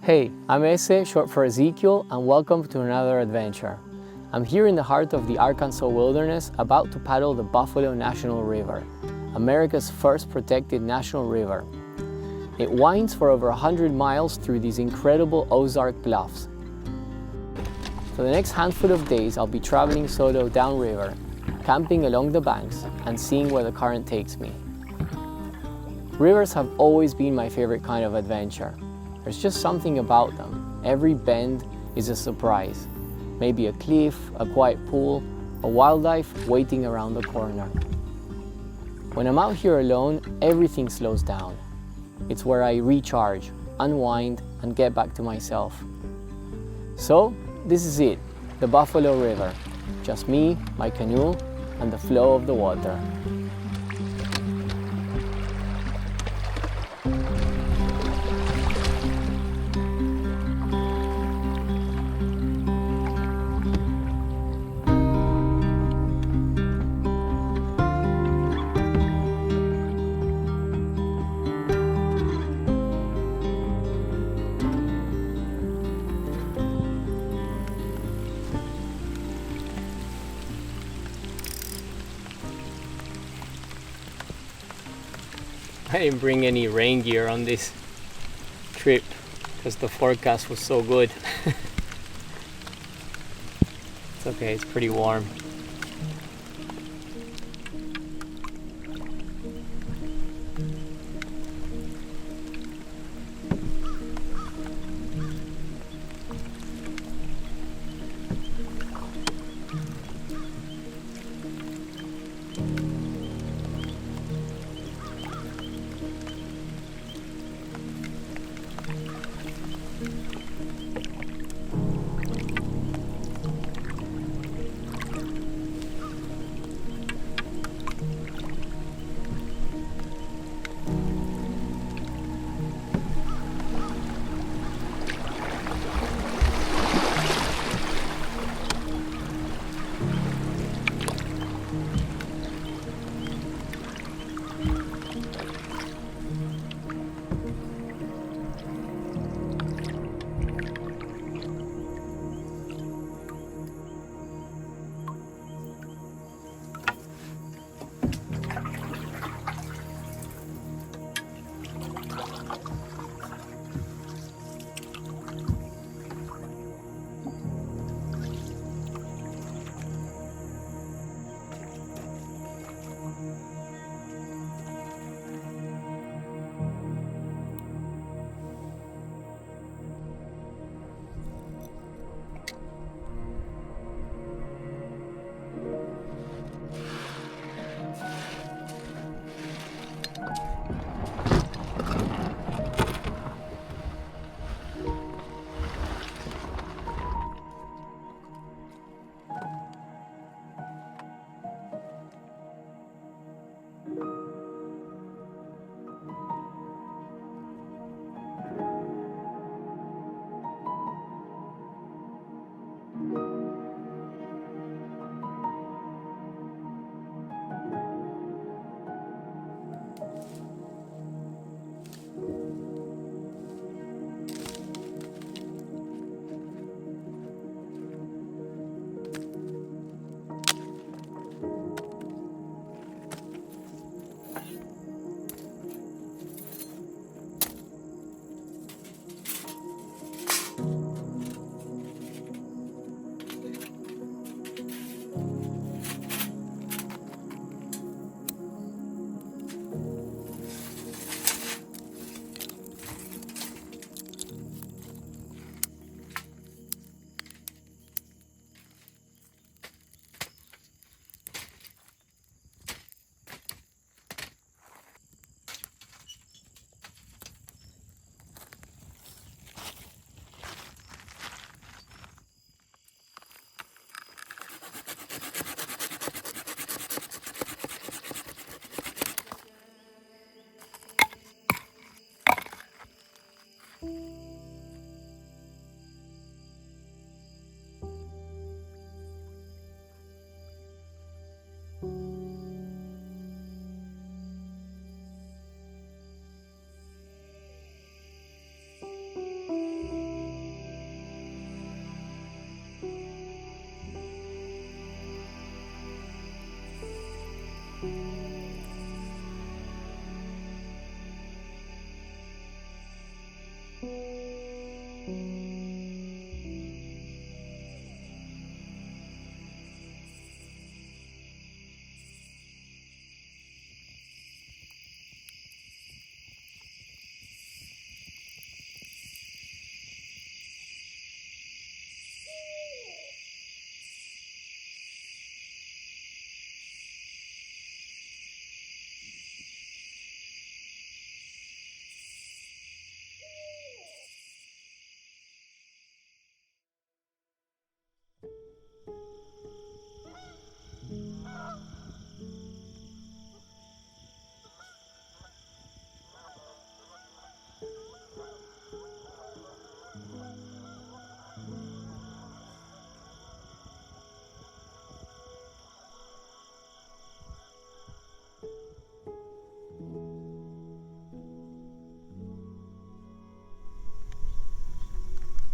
Hey, I'm Ese, short for Ezekiel, and welcome to another adventure. I'm here in the heart of the Arkansas wilderness, about to paddle the Buffalo National River, America's first protected national river. It winds for over 100 miles through these incredible Ozark bluffs. For the next handful of days, I'll be traveling solo downriver, camping along the banks, and seeing where the current takes me. Rivers have always been my favorite kind of adventure. There's just something about them. Every bend is a surprise. Maybe a cliff, a quiet pool, a wildlife waiting around the corner. When I'm out here alone, everything slows down. It's where I recharge, unwind, and get back to myself. So, this is it, the Buffalo River. Just me, my canoe, and the flow of the water. I didn't bring any rain gear on this trip because the forecast was so good. It's okay, it's pretty warm.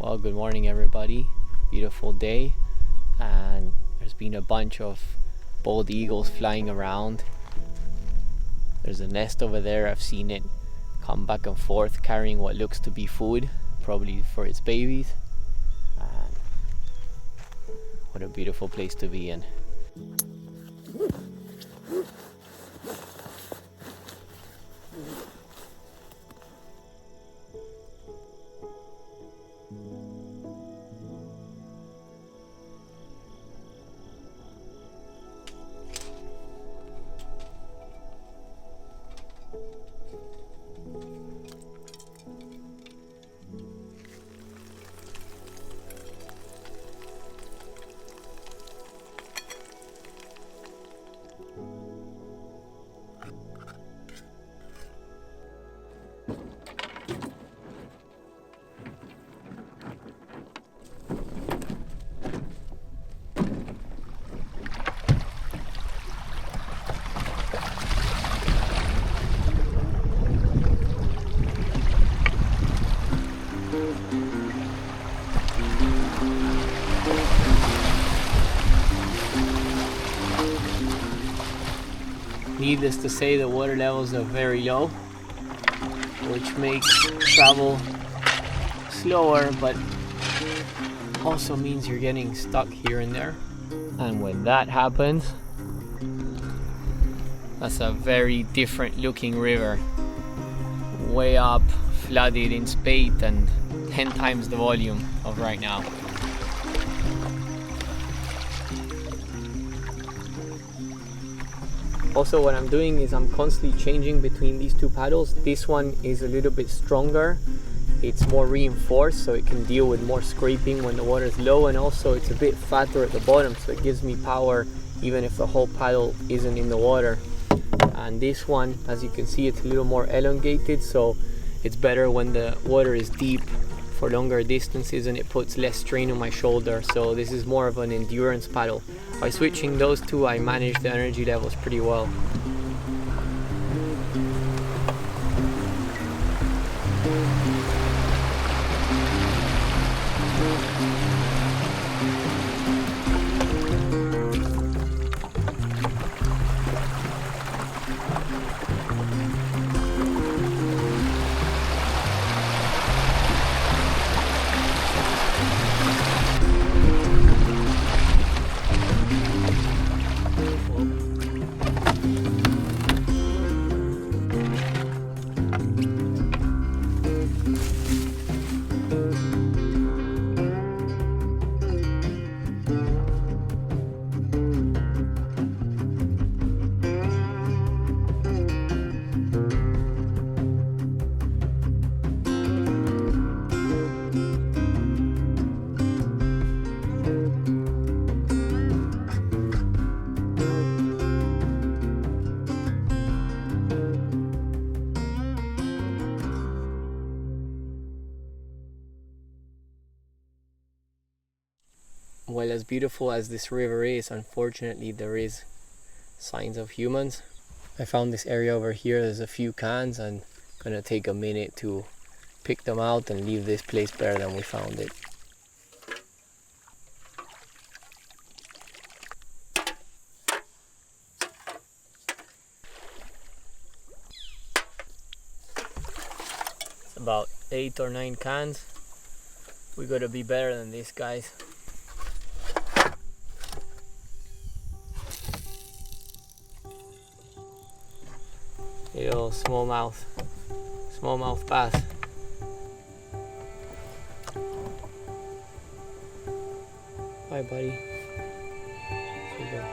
Well, good morning everybody. Beautiful day, and there's been a bunch of bald eagles flying around. There's a nest over there. I've seen it come back and forth carrying what looks to be food, probably for its babies. And what a beautiful place to be in. Needless to say, the water levels are very low, which makes travel slower, but also means you're getting stuck here and there. And when that happens, that's a very different looking river. Way up, flooded in spate, and 10 times the volume of right now. Also, what I'm doing is I'm constantly changing between these two paddles. This one is a little bit stronger. It's more reinforced, so it can deal with more scraping when the water is low, and also it's a bit fatter at the bottom, so it gives me power even if the whole paddle isn't in the water. And this one, as you can see, it's a little more elongated, so it's better when the water is deep for longer distances and it puts less strain on my shoulder. So this is more of an endurance paddle. By switching those two, I manage the energy levels pretty well. Well, as beautiful as this river is, unfortunately there is signs of humans. I found this area over here. There's a few cans. I'm gonna take a minute to pick them out and leave this place better than we found it. about 8 or 9 cans. We gotta be better than these guys. Little smallmouth bass. Bye, buddy. Here you go.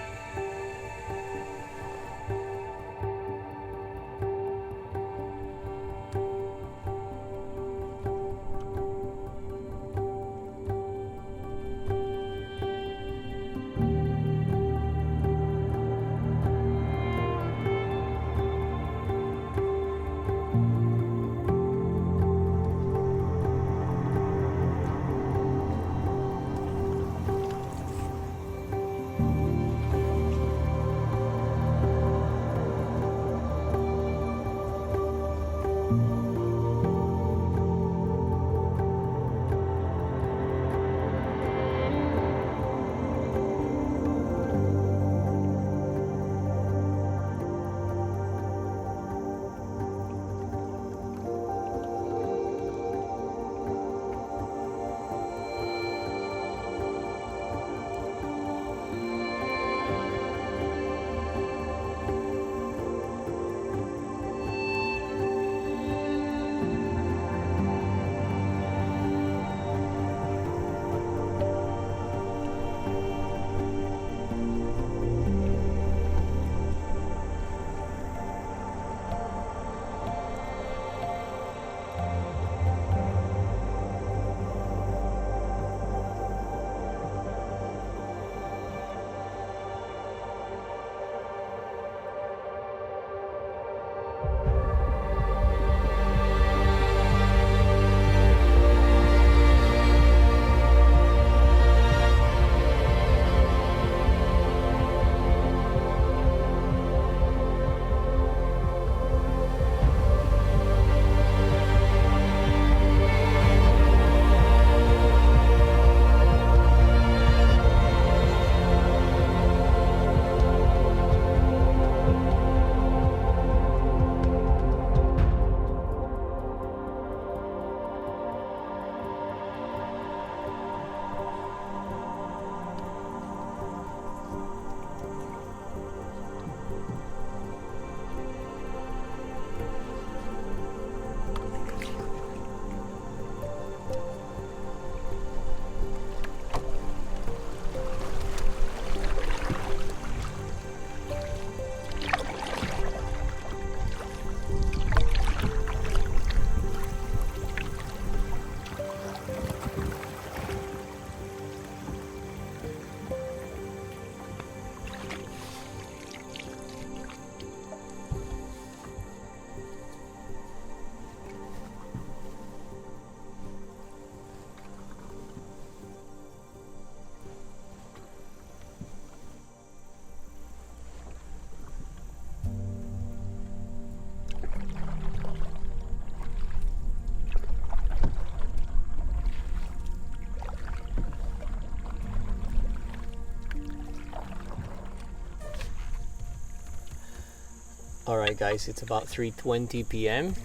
Alright guys, it's about 3:20 p.m.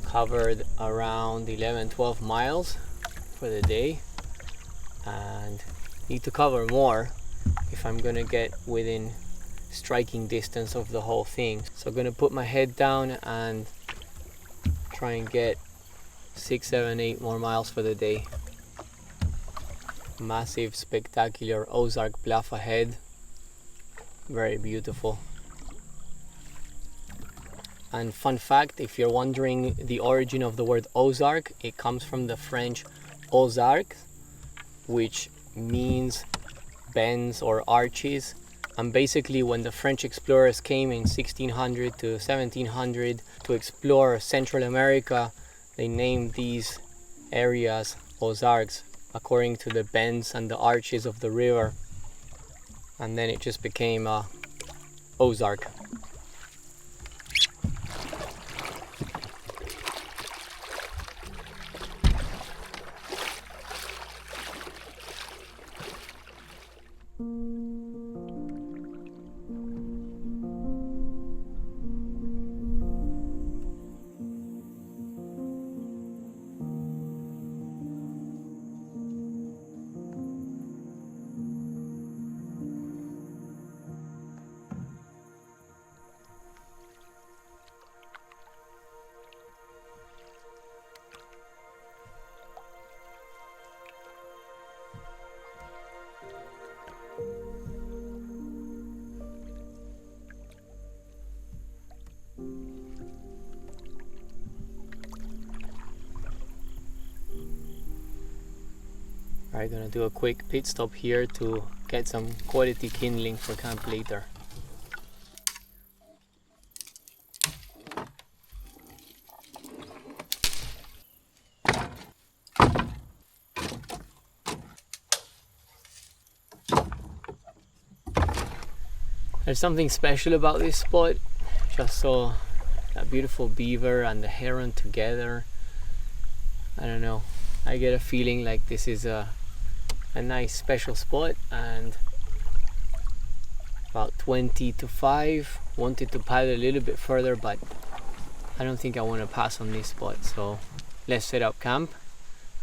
Covered around 11-12 miles for the day, and need to cover more if I'm gonna get within striking distance of the whole thing. So I'm gonna put my head down and try and get 6, 7, 8 more miles for the day. Massive, spectacular Ozark bluff ahead. Very beautiful. And fun fact, if you're wondering the origin of the word Ozark, it comes from the French Ozark, which means bends or arches. And basically when the French explorers came in 1600 to 1700 to explore Central America, they named these areas Ozarks according to the bends and the arches of the river. And then it just became Ozark. Alright, gonna do a quick pit stop here to get some quality kindling for camp later. There's something special about this spot. Just saw that beautiful beaver and the heron together. I don't know, I get a feeling like this is a nice special spot. And about 20 to 5, wanted to paddle a little bit further, but I don't think I want to pass on this spot, so let's set up camp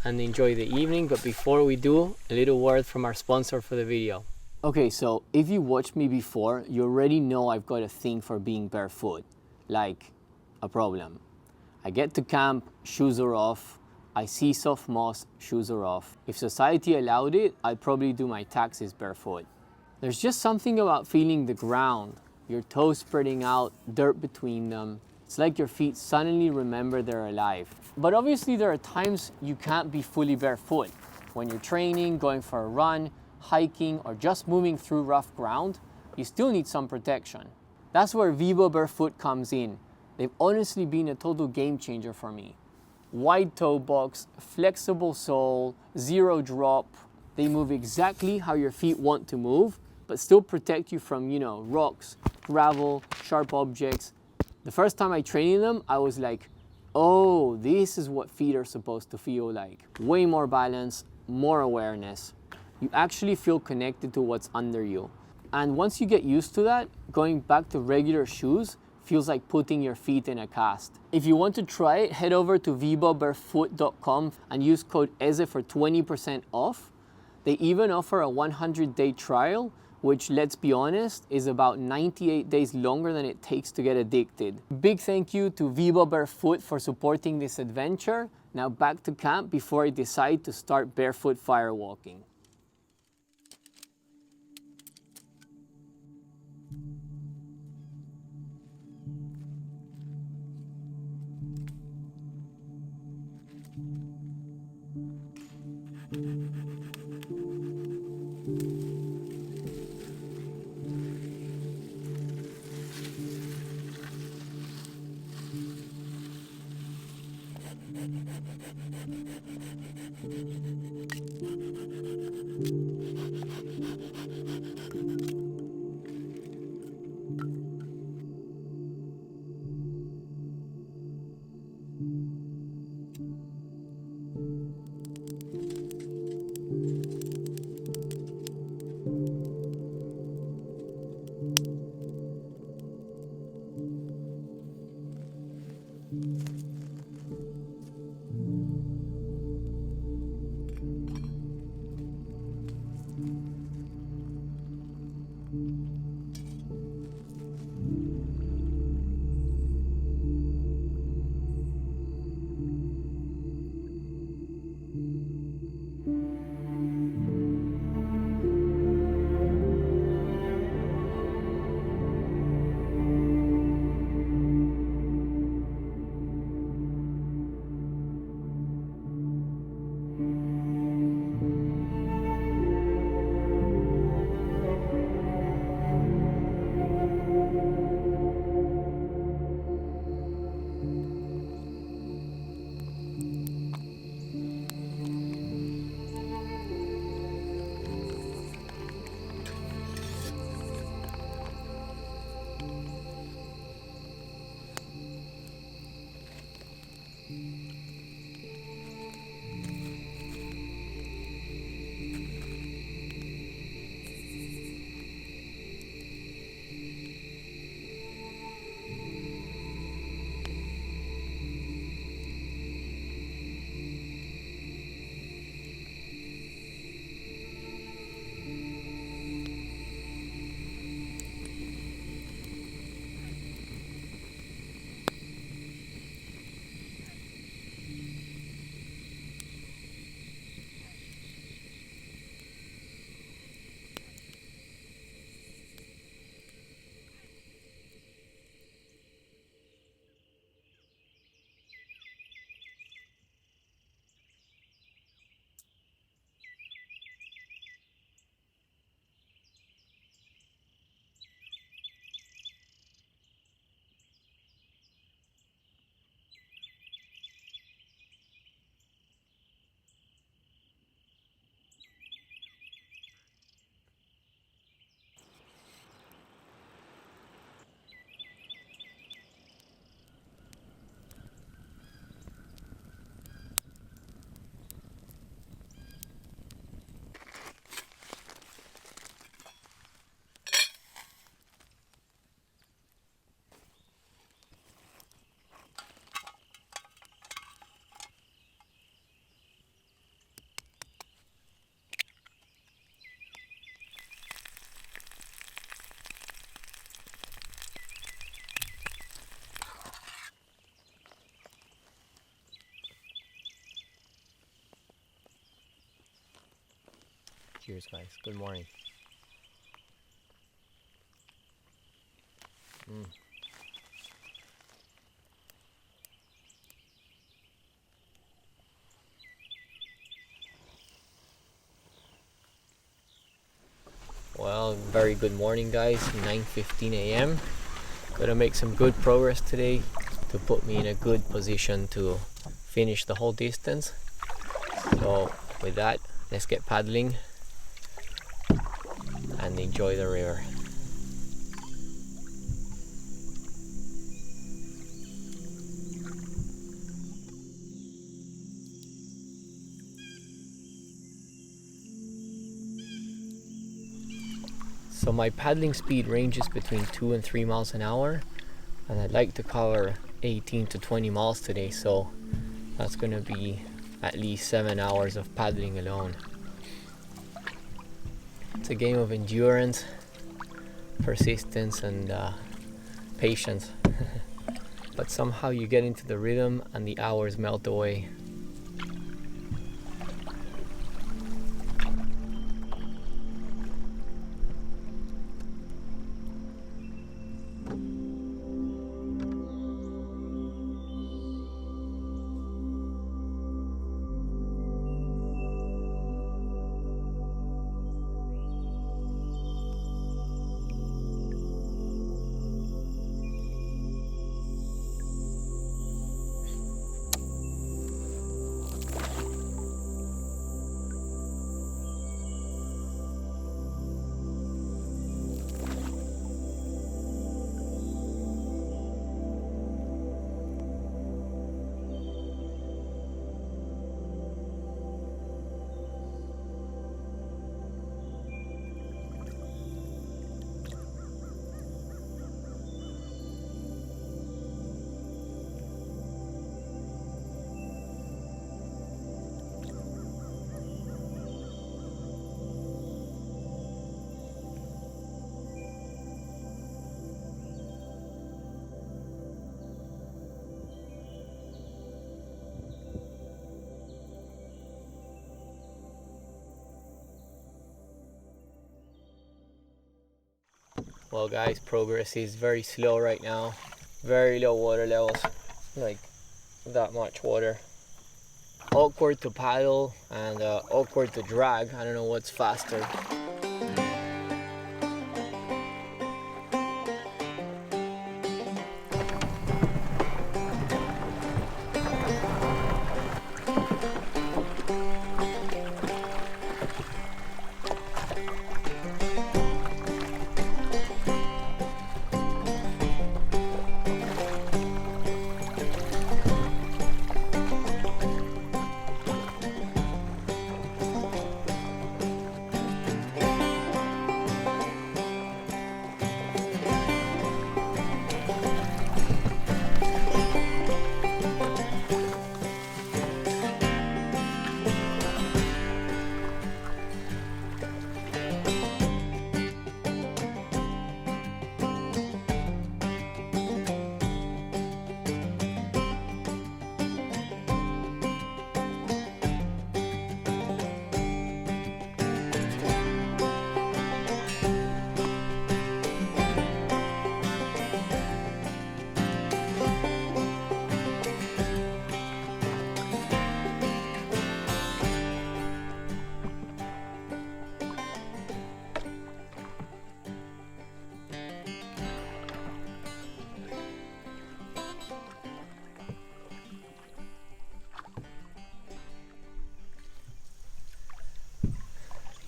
and enjoy the evening. But before we do, a little word from our sponsor for the video. Okay, so if you watched me before, you already know I've got a thing for being barefoot, like a problem. I get to camp, shoes are off. I see soft moss, shoes are off. If society allowed it, I'd probably do my taxes barefoot. There's just something about feeling the ground, your toes spreading out, dirt between them. It's like your feet suddenly remember they're alive. But obviously there are times you can't be fully barefoot. When you're training, going for a run, hiking, or just moving through rough ground, you still need some protection. That's where Vivobarefoot comes in. They've honestly been a total game changer for me. Wide toe box, flexible sole, zero drop. They move exactly how your feet want to move, but still protect you from, rocks, gravel, sharp objects. The first time I trained in them, I was like, oh, this is what feet are supposed to feel like. Way more balance, more awareness. You actually feel connected to what's under you. And once you get used to that, going back to regular shoes feels like putting your feet in a cast. If you want to try it, head over to vivobarefoot.com and use code EZE for 20% off. They even offer a 100-day trial, which, let's be honest, is about 98 days longer than it takes to get addicted. Big thank you to Vivobarefoot for supporting this adventure. Now back to camp before I decide to start barefoot firewalking. Cheers, guys. Good morning. Well, very good morning, guys. 9:15 a.m. Gonna make some good progress today to put me in a good position to finish the whole distance. So with that, let's get paddling and enjoy the river. So my paddling speed ranges between 2 and 3 miles an hour, and I'd like to cover 18 to 20 miles today, so that's going to be at least 7 hours of paddling alone. It's a game of endurance, persistence, and patience. But somehow you get into the rhythm and the hours melt away. Well, guys, progress is very slow right now. Very low water levels, like that much water. Awkward to paddle and awkward to drag. I don't know what's faster.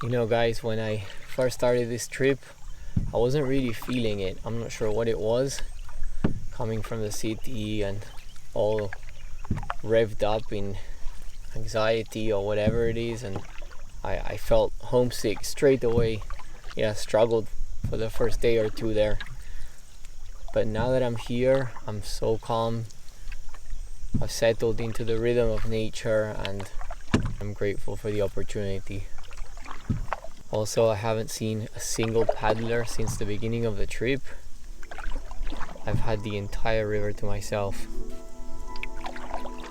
You know, guys, when I first started this trip, I wasn't really feeling it. I'm not sure what it was, coming from the city and all revved up in anxiety or whatever it is, and I felt homesick straight away. Yeah, struggled for the first day or two there. But now that I'm here, I'm so calm. I've settled into the rhythm of nature and I'm grateful for the opportunity. Also, I haven't seen a single paddler since the beginning of the trip. I've had the entire river to myself.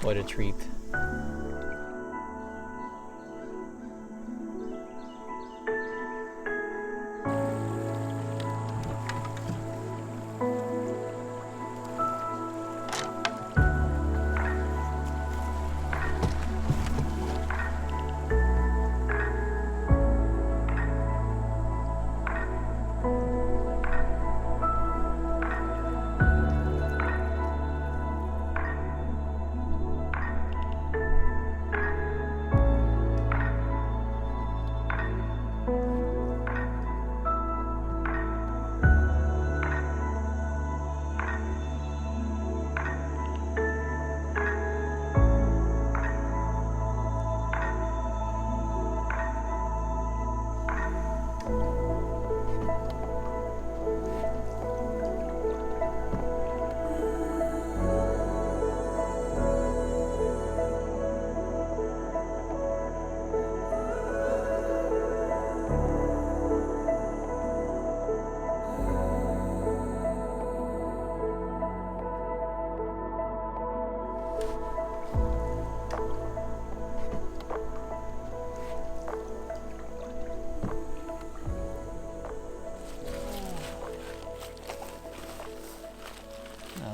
What a treat.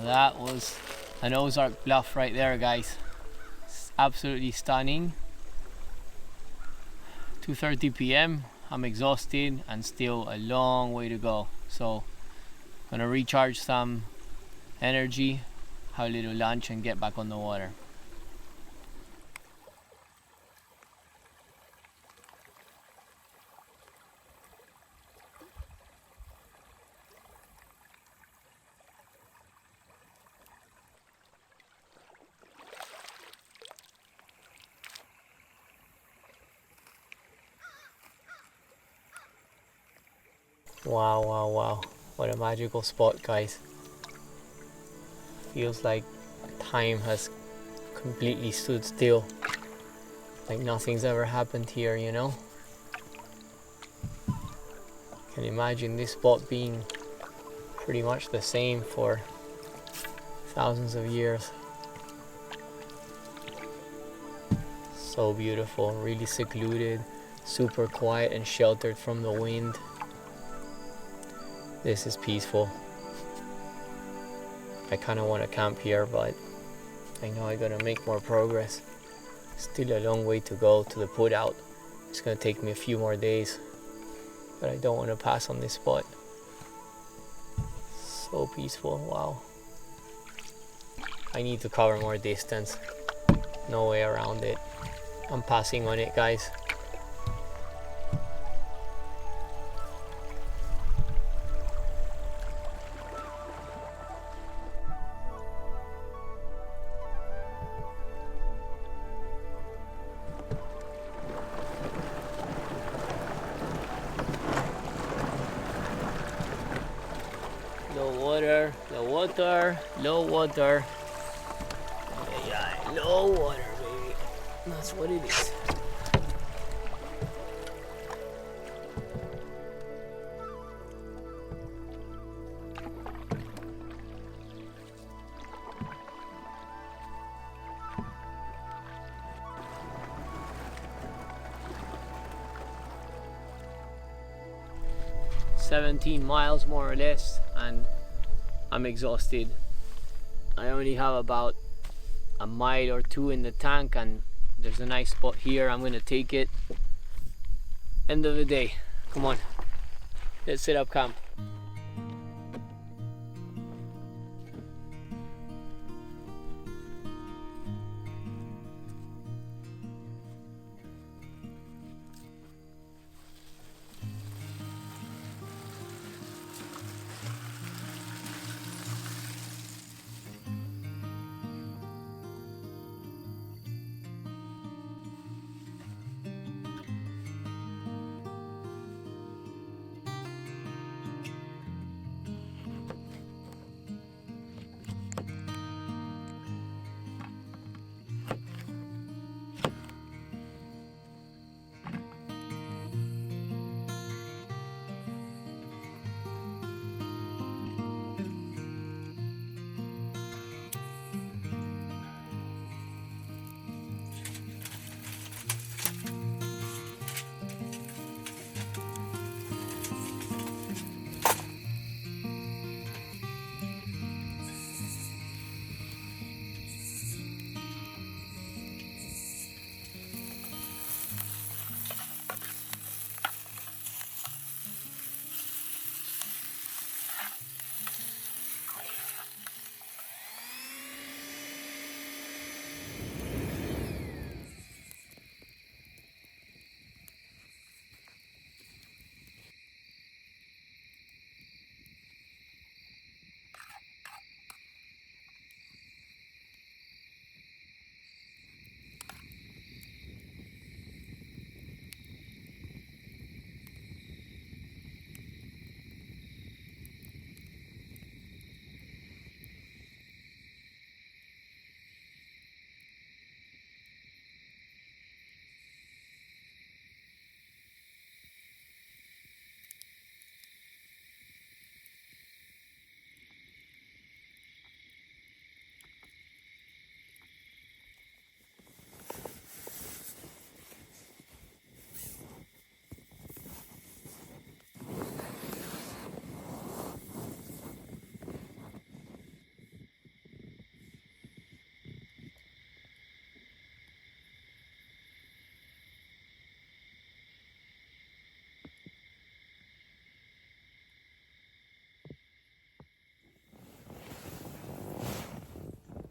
That was an Ozark bluff right there, guys. It's absolutely stunning. 2:30 p.m. I'm exhausted and still a long way to go. So I'm gonna recharge some energy, have a little lunch and get back on the water. Wow, wow, wow. What a magical spot, guys. Feels like time has completely stood still. Like nothing's ever happened here, you know? Can imagine this spot being pretty much the same for thousands of years. So beautiful, really secluded, super quiet and sheltered from the wind. This is peaceful. I kind of want to camp here, but I know I gotta make more progress. Still a long way to go to the put out. It's gonna take me a few more days, but I don't want to pass on this spot. So peaceful, wow. I need to cover more distance. No way around it. I'm passing on it, guys. Low water. Yeah, low water, baby. That's what it is. "17 miles more or less, and I'm exhausted. I only have about a mile or two in the tank, and there's a nice spot here. I'm gonna take it. End of the day. Come on, let's set up camp.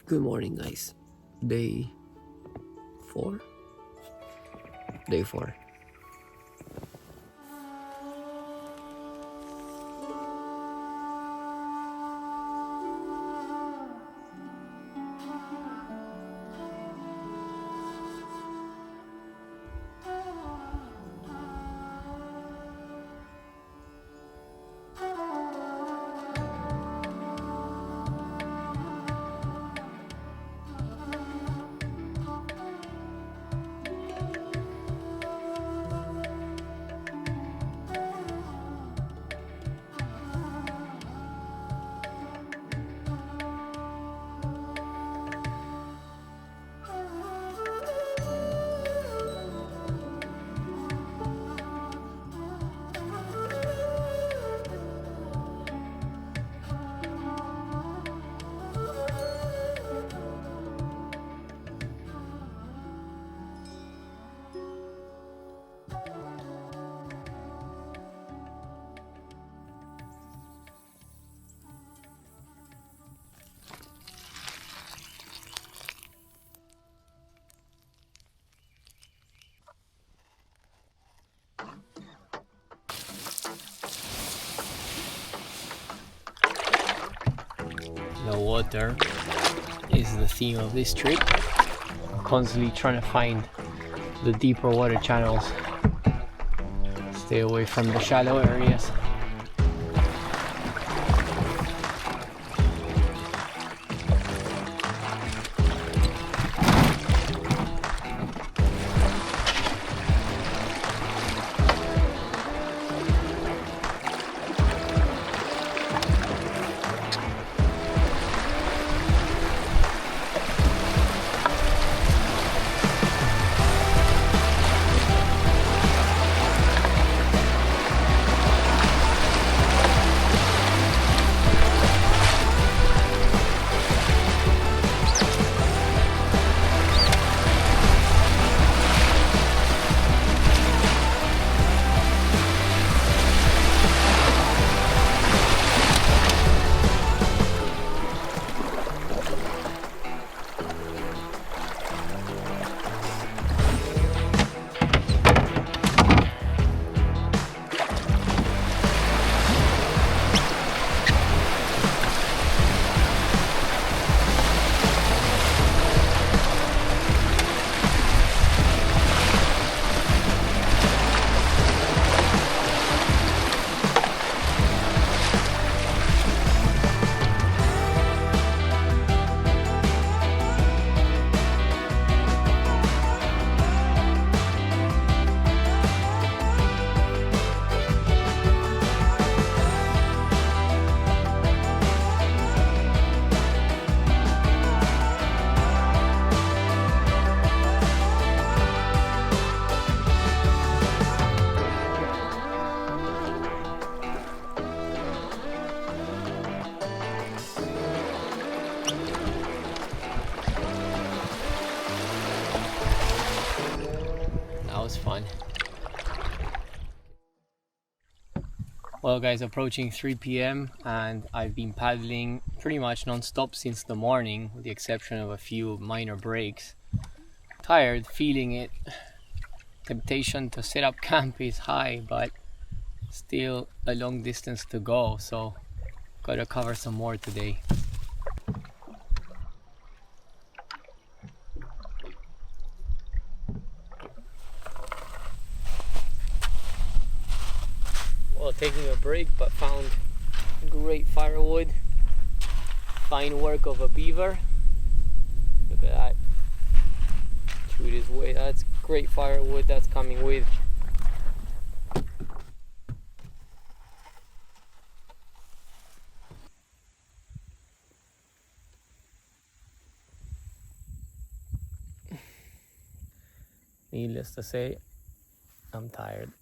Good morning, guys. Day 4? Day 4. The water is the theme of this trip. Constantly trying to find the deeper water channels. Stay away from the shallow areas. Fun. Well guys, approaching 3 p.m. and I've been paddling pretty much non-stop since the morning with the exception of a few minor breaks. Tired, feeling it. Temptation to set up camp is high, but still a long distance to go, so gotta cover some more today. Well, taking a break, but found great firewood. Fine work of a beaver. Look at that. Shoot his way. That's great firewood that's coming with. Needless to say, I'm tired.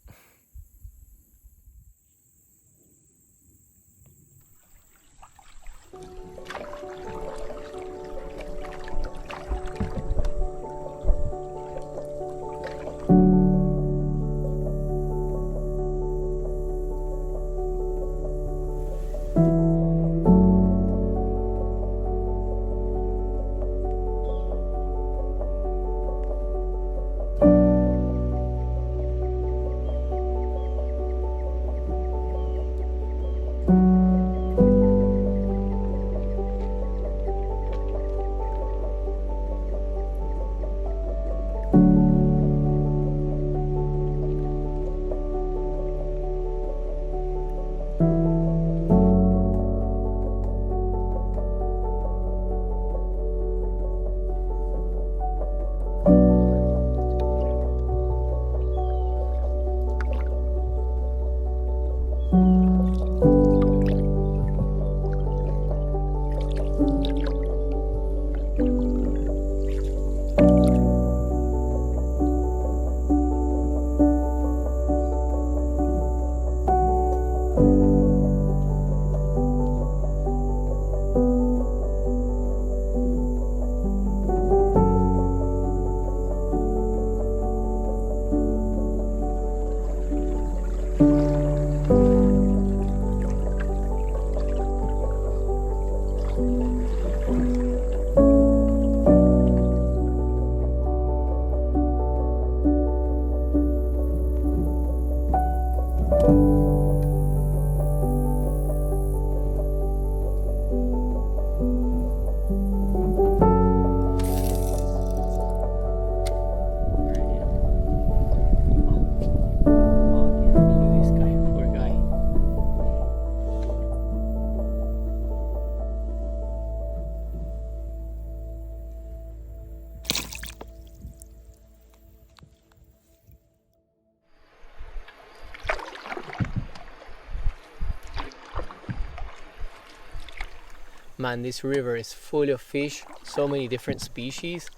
Man, this river is full of fish, so many different species.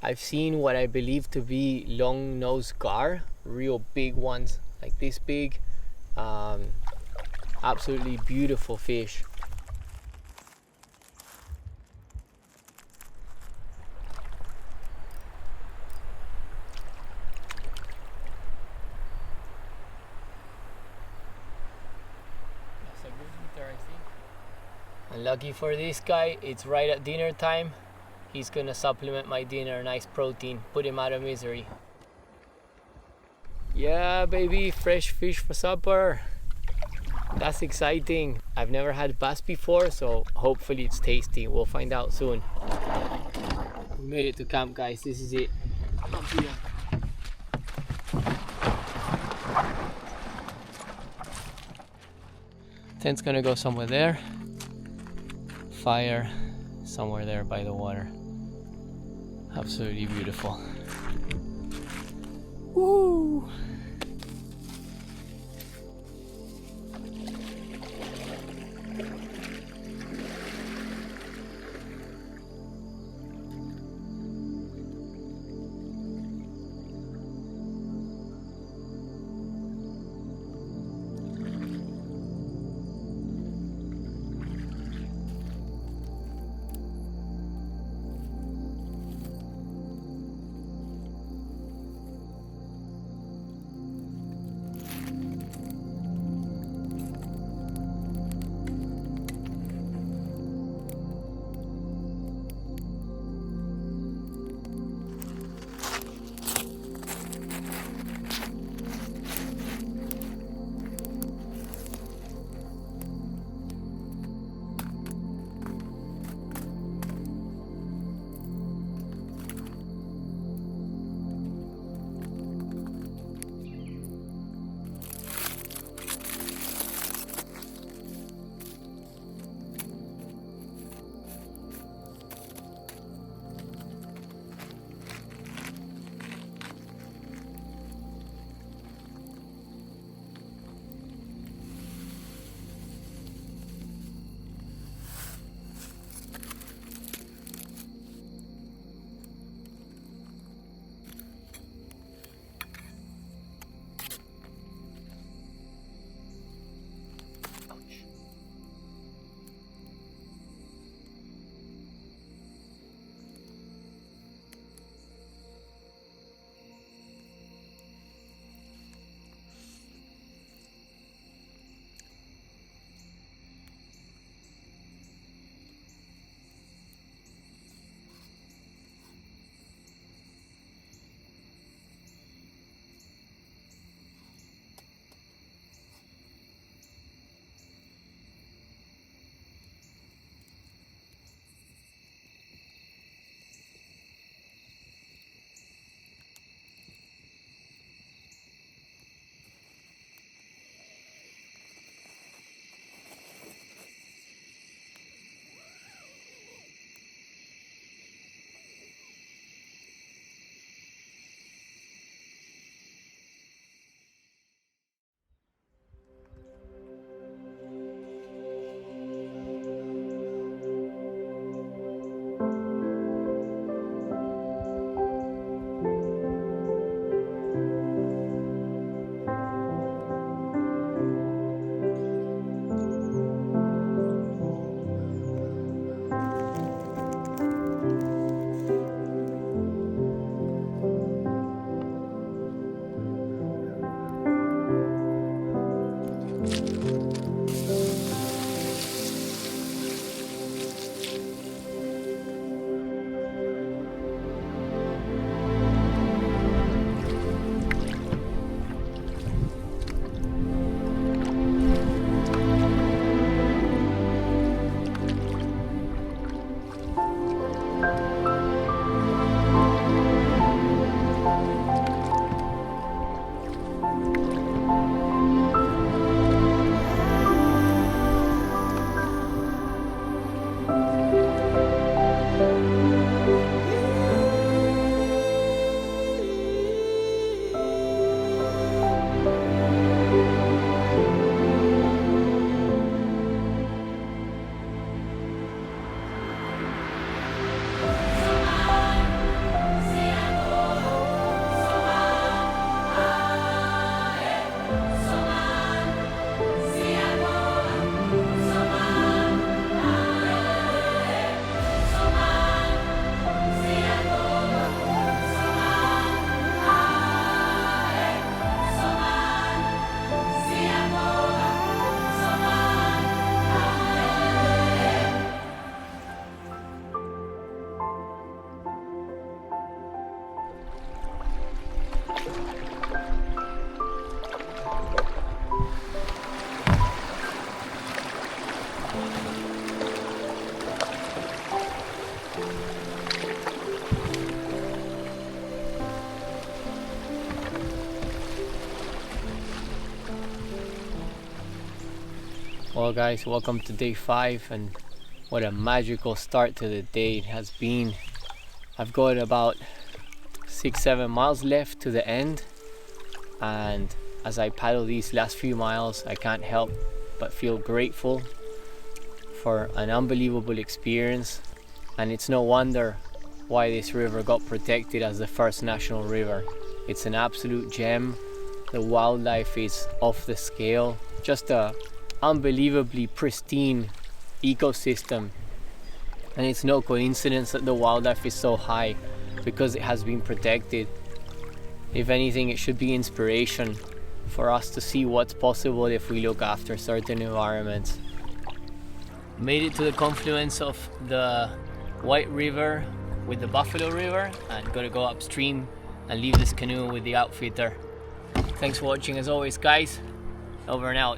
I've seen what I believe to be long-nosed gar, real big ones, like this big. Absolutely beautiful fish. That's a good eater, I think. And lucky for this guy, it's right at dinner time. He's gonna supplement my dinner, nice protein, put him out of misery. Yeah, baby, fresh fish for supper. That's exciting. I've never had bass before, so hopefully it's tasty. We'll find out soon. We made it to camp, guys. This is it. Up here. Tent's gonna go somewhere there. Fire somewhere there by the water. Absolutely beautiful. Woo! Well guys, welcome to day 5, and what a magical start to the day it has been. I've got about 6-7 miles left to the end, and as I paddle these last few miles, I can't help but feel grateful for an unbelievable experience. And it's no wonder why this river got protected as the first national river. It's an absolute gem. The wildlife is off the scale. Just a unbelievably pristine ecosystem, and it's no coincidence that the wildlife is so high, because it has been protected. If anything, it should be inspiration for us to see what's possible if we look after certain environments. Made it to the confluence of the White River with the Buffalo River, and gotta go upstream and leave this canoe with the outfitter. Thanks for watching as always guys. Over and out.